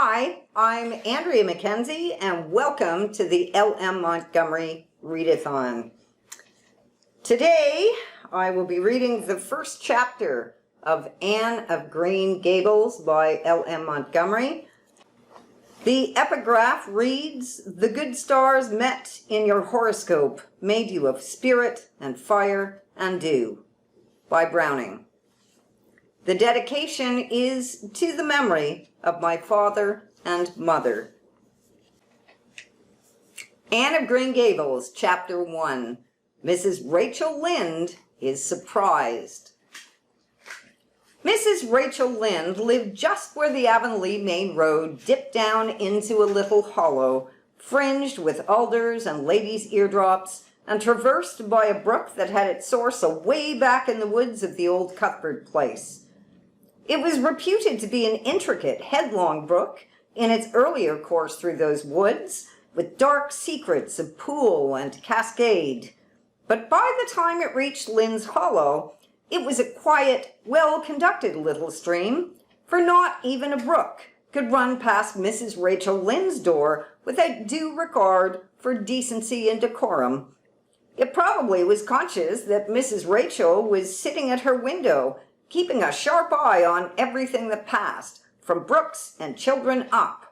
Hi, I'm Andrea Mackenzie, and welcome to the L.M. Montgomery Readathon. Today, I will be reading the first chapter of Anne of Green Gables by L.M. Montgomery. The epigraph reads, "The good stars met in your horoscope, made you of spirit and fire and dew," by Browning. The dedication is to the memory of my father and mother. Anne of Green Gables, Chapter 1. Mrs. Rachel Lynde is surprised. Mrs. Rachel Lynde lived just where the Avonlea main road dipped down into a little hollow, fringed with alders and ladies' eardrops, and traversed by a brook that had its source away back in the woods of the old Cuthbert place. It was reputed to be an intricate, headlong brook in its earlier course through those woods, with dark secrets of pool and cascade. But by the time it reached Lynde's Hollow, it was a quiet, well-conducted little stream, for not even a brook could run past Mrs. Rachel Lynde's door without due regard for decency and decorum. It probably was conscious that Mrs. Rachel was sitting at her window, keeping a sharp eye on everything that passed, from brooks and children up,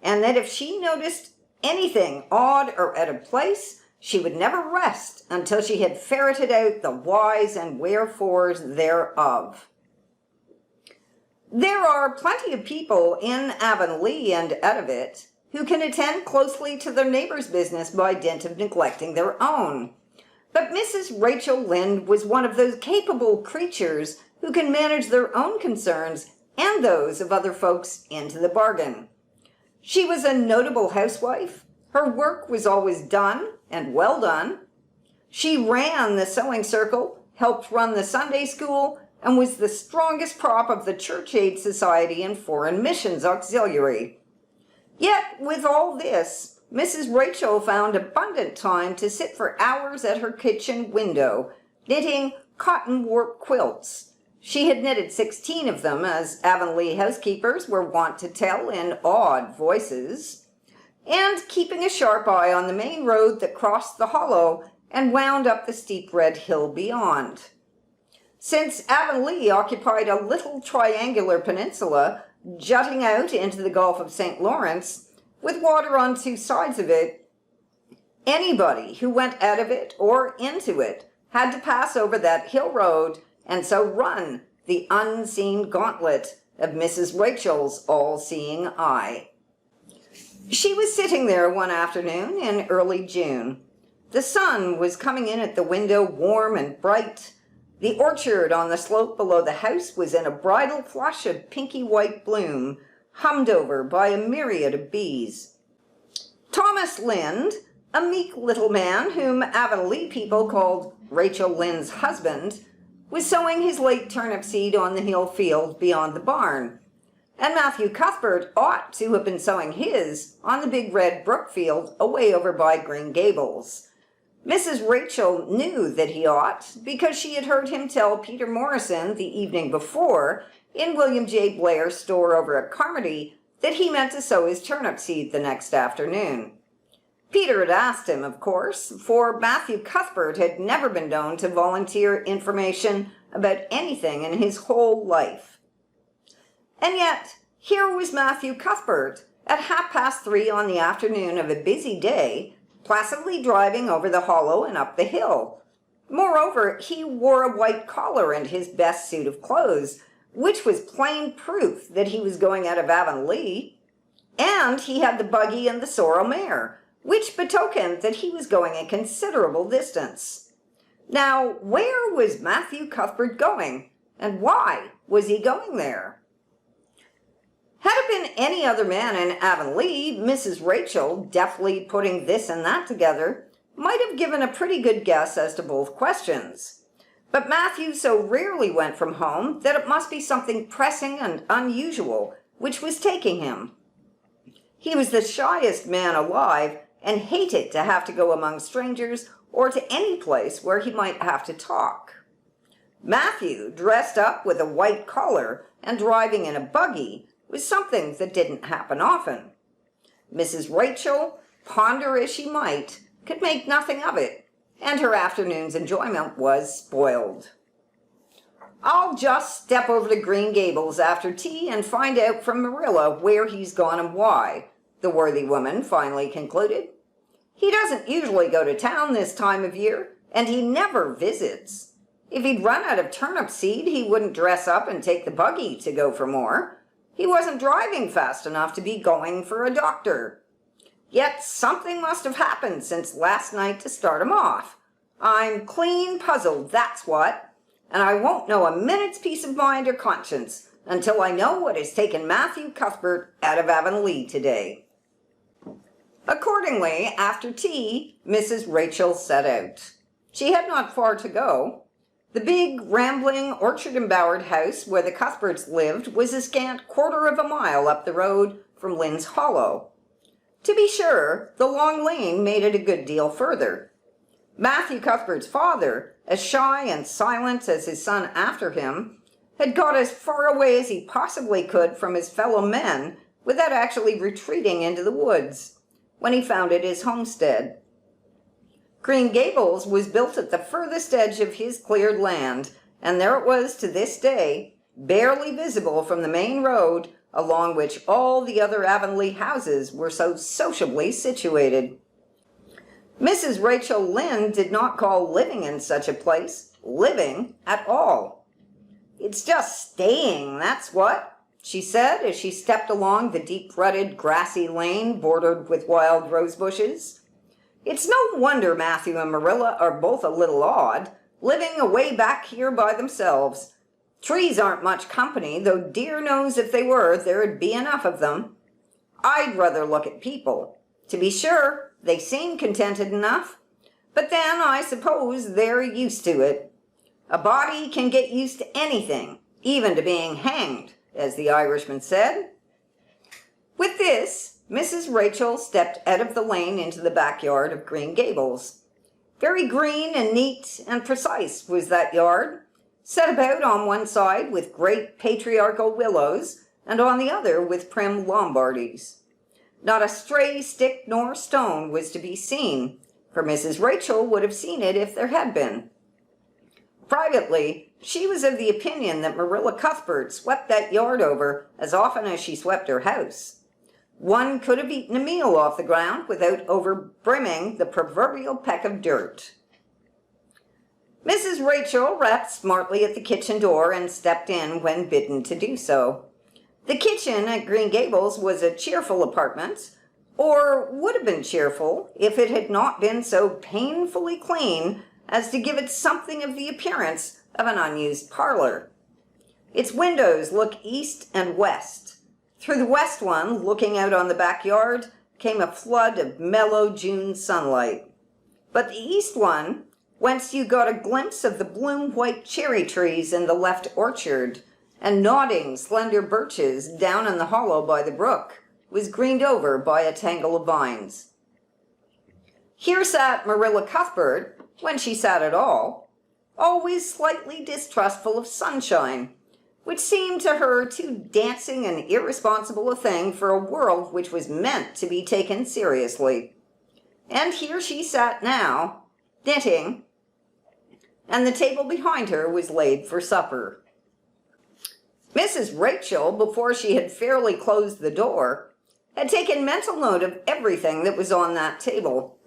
and that if she noticed anything odd or out of place, she would never rest until she had ferreted out the whys and wherefores thereof. There are plenty of people in Avonlea and out of it who can attend closely to their neighbor's business by dint of neglecting their own. But Mrs. Rachel Lynde was one of those capable creatures who can manage their own concerns and those of other folks into the bargain. She was a notable housewife. Her work was always done, and well done. She ran the sewing circle, helped run the Sunday school, and was the strongest prop of the Church Aid Society and Foreign Missions Auxiliary. Yet, with all this, Mrs. Rachel found abundant time to sit for hours at her kitchen window, knitting cotton warp quilts. She had knitted 16 of them, as Avonlea housekeepers were wont to tell in awed voices, and keeping a sharp eye on the main road that crossed the hollow and wound up the steep red hill beyond. Since Avonlea occupied a little triangular peninsula jutting out into the Gulf of St. Lawrence, with water on two sides of it, anybody who went out of it or into it had to pass over that hill road and so run the unseen gauntlet of Mrs. Rachel's all-seeing eye. She was sitting there one afternoon in early June. The sun was coming in at the window warm and bright. The orchard on the slope below the house was in a bridal flush of pinky-white bloom, hummed over by a myriad of bees. Thomas Lynde, a meek little man whom Avonlea people called Rachel Lynde's husband, was sowing his late turnip seed on the hill field beyond the barn, and Matthew Cuthbert ought to have been sowing his on the big red brook field away over by Green Gables. Mrs. Rachel knew that he ought, because she had heard him tell Peter Morrison the evening before, in William J. Blair's store over at Carmody, that he meant to sow his turnip seed the next afternoon. Peter had asked him, of course, for Matthew Cuthbert had never been known to volunteer information about anything in his whole life. And yet, here was Matthew Cuthbert at 3:30 on the afternoon of a busy day, placidly driving over the hollow and up the hill. Moreover, he wore a white collar and his best suit of clothes, which was plain proof that he was going out of Avonlea, and he had the buggy and the sorrel mare, which betokened that he was going a considerable distance. Now, where was Matthew Cuthbert going, and why was he going there? Had it been any other man in Avonlea, Mrs. Rachel, deftly putting this and that together, might have given a pretty good guess as to both questions. But Matthew so rarely went from home that it must be something pressing and unusual which was taking him. He was the shyest man alive, and hated to have to go among strangers or to any place where he might have to talk. Matthew, dressed up with a white collar and driving in a buggy, was something that didn't happen often. Mrs. Rachel, ponder as she might, could make nothing of it, and her afternoon's enjoyment was spoiled. "I'll just step over to Green Gables after tea and find out from Marilla where he's gone and why," the worthy woman finally concluded. "He doesn't usually go to town this time of year, and he never visits. If he'd run out of turnip seed, he wouldn't dress up and take the buggy to go for more. He wasn't driving fast enough to be going for a doctor. Yet something must have happened since last night to start him off. I'm clean puzzled, that's what. And I won't know a minute's peace of mind or conscience until I know what has taken Matthew Cuthbert out of Avonlea today." Accordingly, after tea, Mrs. Rachel set out. She had not far to go. The big, rambling, orchard-embowered house where the Cuthberts lived was a scant quarter of a mile up the road from Lynde's Hollow. To be sure, the long lane made it a good deal further. Matthew Cuthbert's father, as shy and silent as his son after him, had got as far away as he possibly could from his fellow men without actually retreating into the woods, when he founded his homestead. Green Gables was built at the furthest edge of his cleared land, and there it was to this day, barely visible from the main road along which all the other Avonlea houses were so sociably situated. Mrs. Rachel Lynde did not call living in such a place living at all. "It's just staying, that's what," she said as she stepped along the deep-rutted, grassy lane bordered with wild rose bushes. "It's no wonder Matthew and Marilla are both a little odd, living away back here by themselves. Trees aren't much company, though dear knows if they were, there'd be enough of them. I'd rather look at people. To be sure, they seem contented enough, but then I suppose they're used to it. A body can get used to anything, even to being hanged, as the Irishman said." With this, Mrs. Rachel stepped out of the lane into the backyard of Green Gables. Very green and neat and precise was that yard, set about on one side with great patriarchal willows, and on the other with prim Lombardies. Not a stray stick nor stone was to be seen, for Mrs. Rachel would have seen it if there had been. Privately, she was of the opinion that Marilla Cuthbert swept that yard over as often as she swept her house. One could have eaten a meal off the ground without over-brimming the proverbial peck of dirt. Mrs. Rachel rapped smartly at the kitchen door and stepped in when bidden to do so. The kitchen at Green Gables was a cheerful apartment, or would have been cheerful if it had not been so painfully clean as to give it something of the appearance of an unused parlor. Its windows look east and west. Through the west one, looking out on the backyard, came a flood of mellow June sunlight. But the east one, whence you got a glimpse of the bloom-white cherry trees in the left orchard, and nodding, slender birches down in the hollow by the brook, was greened over by a tangle of vines. Here sat Marilla Cuthbert, when she sat at all, always slightly distrustful of sunshine, which seemed to her too dancing and irresponsible a thing for a world which was meant to be taken seriously. And here she sat now, knitting, and the table behind her was laid for supper. Mrs. Rachel, before she had fairly closed the door, had taken mental note of everything that was on that table.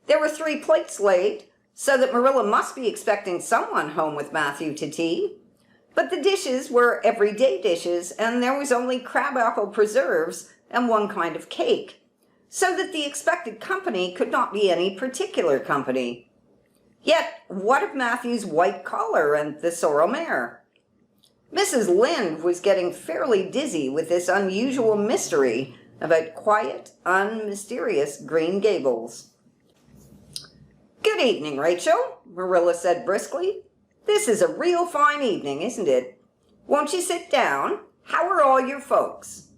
There were 3 plates laid, so that Marilla must be expecting someone home with Matthew to tea. But the dishes were everyday dishes, and there was only crabapple preserves and one kind of cake, so that the expected company could not be any particular company. Yet what of Matthew's white collar and the sorrel mare? Mrs. Lynde was getting fairly dizzy with this unusual mystery about quiet, unmysterious Green Gables. "Good evening, Rachel," Marilla said briskly. "This is a real fine evening, isn't it? Won't you sit down? How are all your folks?"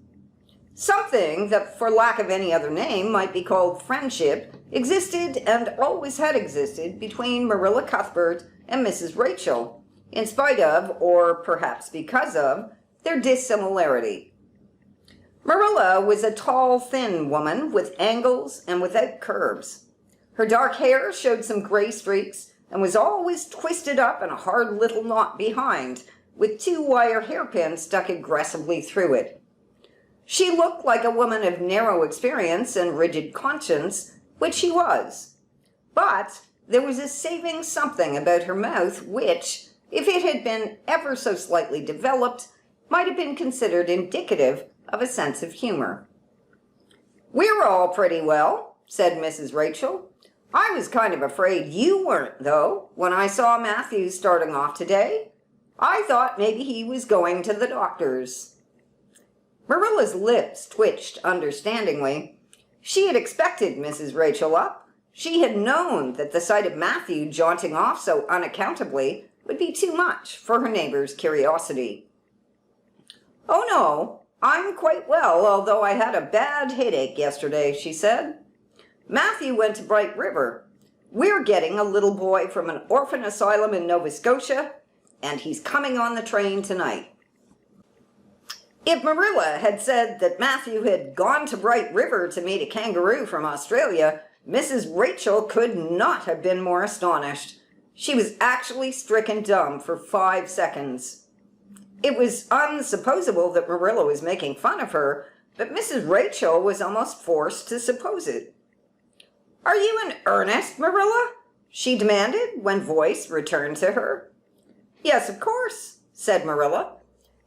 Something that, for lack of any other name, might be called friendship, existed and always had existed between Marilla Cuthbert and Mrs. Rachel, in spite of, or perhaps because of, their dissimilarity. Marilla was a tall, thin woman with angles and without curves. Her dark hair showed some gray streaks and was always twisted up in a hard little knot behind, with 2 wire hairpins stuck aggressively through it. She looked like a woman of narrow experience and rigid conscience, which she was. But there was a saving something about her mouth which, if it had been ever so slightly developed, might have been considered indicative of a sense of humor. "We're all pretty well," said Mrs. Rachel. "I was kind of afraid you weren't, though, when I saw Matthew starting off today. I thought maybe he was going to the doctor's." Marilla's lips twitched understandingly. She had expected Mrs. Rachel up. She had known that the sight of Matthew jaunting off so unaccountably would be too much for her neighbor's curiosity. "Oh, no, I'm quite well, although I had a bad headache yesterday," she said. "Matthew went to Bright River. We're getting a little boy from an orphan asylum in Nova Scotia, and he's coming on the train tonight." If Marilla had said that Matthew had gone to Bright River to meet a kangaroo from Australia, Mrs. Rachel could not have been more astonished. She was actually stricken dumb for 5 seconds. It was unsupposable that Marilla was making fun of her, but Mrs. Rachel was almost forced to suppose it. "Are you in earnest, Marilla?" she demanded when voice returned to her. "Yes, of course," said Marilla,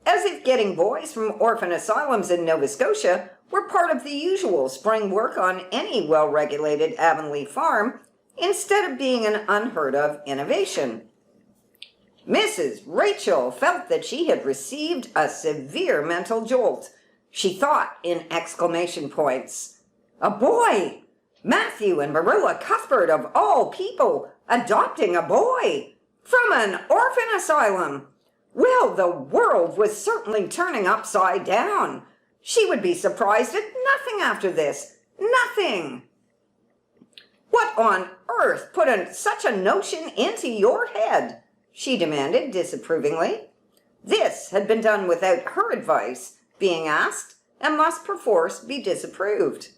as if getting boys from orphan asylums in Nova Scotia were part of the usual spring work on any well-regulated Avonlea farm, instead of being an unheard-of innovation. Mrs. Rachel felt that she had received a severe mental jolt. She thought in exclamation points. A boy! Matthew and Marilla Cuthbert, of all people, adopting a boy! From an orphan asylum! Well, the world was certainly turning upside down. She would be surprised at nothing after this. Nothing! "What on earth put such a notion into your head?" she demanded disapprovingly. This had been done without her advice being asked and must perforce be disapproved.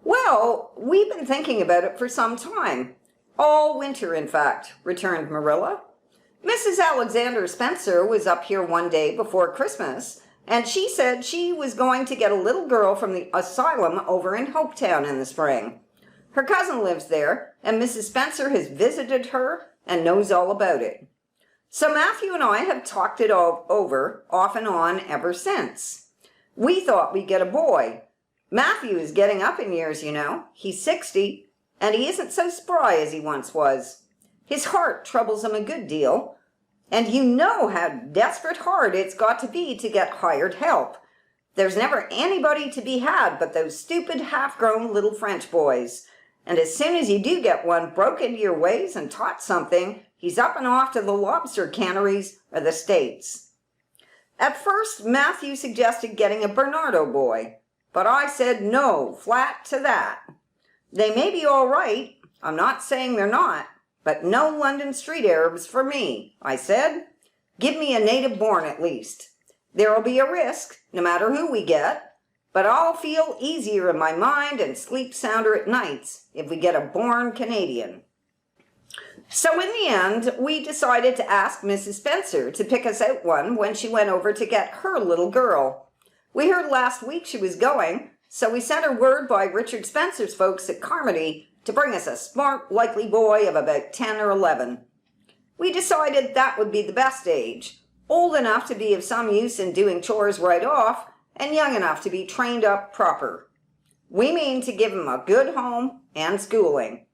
"Well, we've been thinking about it for some time. All winter, in fact," returned Marilla. "Mrs. Alexander Spencer was up here one day before Christmas, and she said she was going to get a little girl from the asylum over in Hopetown in the spring. Her cousin lives there, and Mrs. Spencer has visited her and knows all about it. So Matthew and I have talked it all over, off and on, ever since. We thought we'd get a boy. Matthew is getting up in years, you know. He's 60, and he isn't so spry as he once was. His heart troubles him a good deal, and you know how desperate hard it's got to be to get hired help. There's never anybody to be had but those stupid half-grown little French boys. And as soon as you do get one broke into your ways and taught something, he's up and off to the lobster canneries or the States. At first, Matthew suggested getting a Bernardo boy, but I said no, flat to that. They may be all right, I'm not saying they're not, but no London street Arabs for me, I said. Give me a native born at least. There'll be a risk, no matter who we get, but I'll feel easier in my mind and sleep sounder at nights if we get a born Canadian. So in the end, we decided to ask Mrs. Spencer to pick us out one when she went over to get her little girl. We heard last week she was going, so we sent her word by Richard Spencer's folks at Carmody to bring us a smart, likely boy of about 10 or 11. We decided that would be the best age, old enough to be of some use in doing chores right off, and young enough to be trained up proper. We mean to give him a good home and schooling.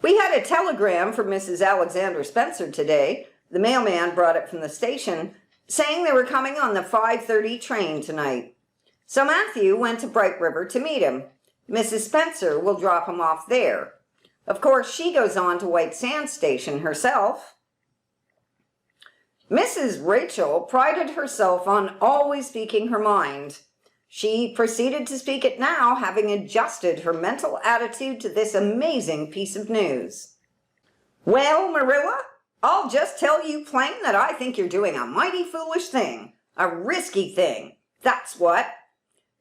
We had a telegram from Mrs. Alexander Spencer today. The mailman brought it from the station, saying they were coming on the 5:30 train tonight. So Matthew went to Bright River to meet him. Mrs. Spencer will drop him off there. Of course, she goes on to White Sands Station herself. Mrs. Rachel prided herself on always speaking her mind. She proceeded to speak it now, having adjusted her mental attitude to this amazing piece of news. "Well, Marilla, I'll just tell you plain that I think you're doing a mighty foolish thing, a risky thing, that's what.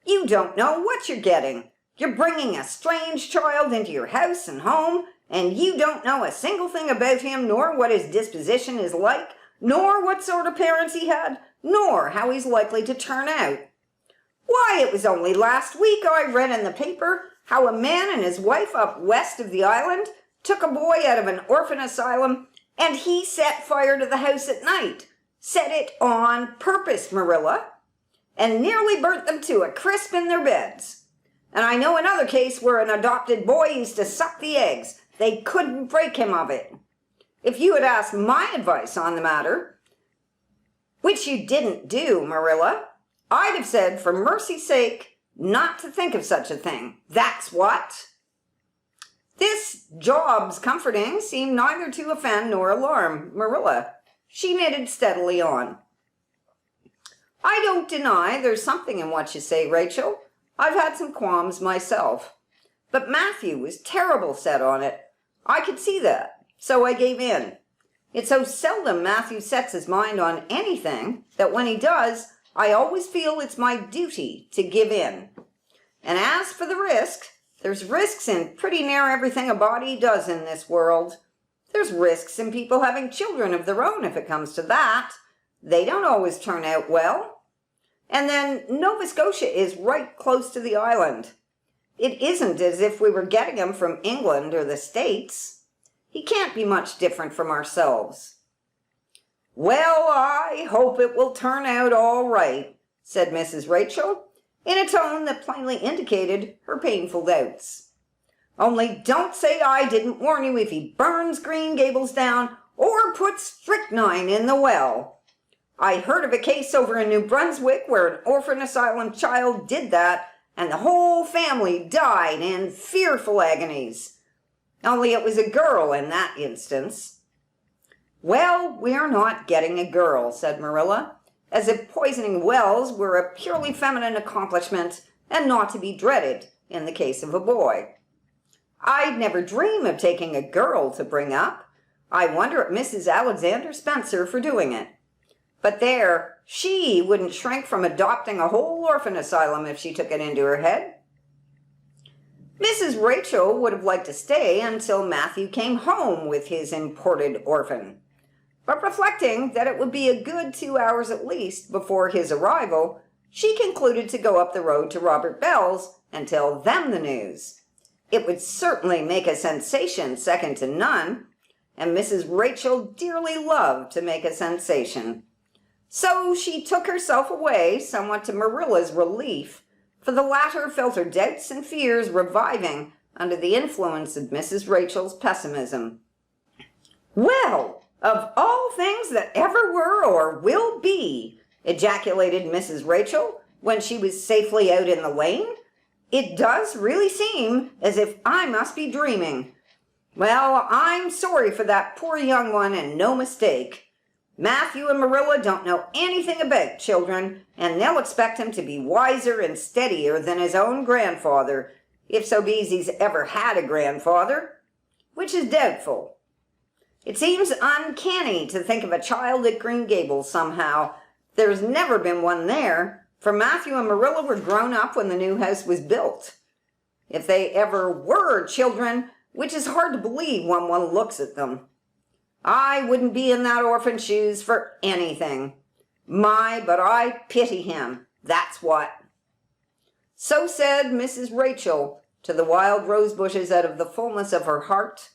You don't know what you're getting. You're bringing a strange child into your house and home, and you don't know a single thing about him, nor what his disposition is like, nor what sort of parents he had, nor how he's likely to turn out. Why, it was only last week I read in the paper how a man and his wife up west of the island took a boy out of an orphan asylum, and he set fire to the house at night. Set it on purpose, Marilla, and nearly burnt them to a crisp in their beds. And I know another case where an adopted boy used to suck the eggs. They couldn't break him of it. If you had asked my advice on the matter, which you didn't do, Marilla, I'd have said, for mercy's sake, not to think of such a thing. That's what. This job's comforting seemed neither to offend nor alarm Marilla. She knitted steadily on. I don't deny there's something in what you say, Rachel. I've had some qualms myself. But Matthew was terrible set on it. I could see that, so I gave in. It's so seldom Matthew sets his mind on anything that when he does, I always feel it's my duty to give in. And as for the risk, there's risks in pretty near everything a body does in this world. There's risks in people having children of their own if it comes to that. They don't always turn out well. And then Nova Scotia is right close to the island. It isn't as if we were getting him from England or the States. He can't be much different from ourselves. Well, I hope it will turn out all right, said Mrs. Rachel, in a tone that plainly indicated her painful doubts. Only don't say I didn't warn you if he burns Green Gables down or puts strychnine in the well. I heard of a case over in New Brunswick where an orphan asylum child did that, and the whole family died in fearful agonies. Only it was a girl in that instance. Well, we're not getting a girl, said Marilla, as if poisoning wells were a purely feminine accomplishment and not to be dreaded in the case of a boy. I'd never dream of taking a girl to bring up. I wonder at Mrs. Alexander Spencer for doing it. But there, she wouldn't shrink from adopting a whole orphan asylum if she took it into her head. Mrs. Rachel would have liked to stay until Matthew came home with his imported orphan. But reflecting that it would be a good 2 hours at least before his arrival, she concluded to go up the road to Robert Bell's and tell them the news. It would certainly make a sensation second to none, and Mrs. Rachel dearly loved to make a sensation. So she took herself away, somewhat to Marilla's relief, for the latter felt her doubts and fears reviving under the influence of Mrs. Rachel's pessimism. Well, of all things that ever were or will be, ejaculated Mrs. Rachel when she was safely out in the lane, it does really seem as if I must be dreaming. Well, I'm sorry for that poor young one, and no mistake. Matthew and Marilla don't know anything about children, and they'll expect him to be wiser and steadier than his own grandfather, if so be's he's ever had a grandfather, which is doubtful. It seems uncanny to think of a child at Green Gables somehow. There's never been one there, for Matthew and Marilla were grown up when the new house was built. If they ever were children, which is hard to believe when one looks at them. I wouldn't be in that orphan's shoes for anything. My, but I pity him, that's what. So said Mrs. Rachel to the wild rose bushes out of the fullness of her heart.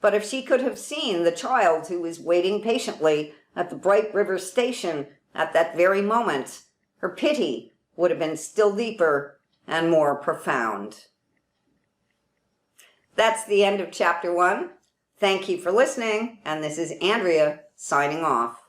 But if she could have seen the child who was waiting patiently at the Bright River station at that very moment, her pity would have been still deeper and more profound. That's the end of chapter 1. Thank you for listening, and this is Andrea signing off.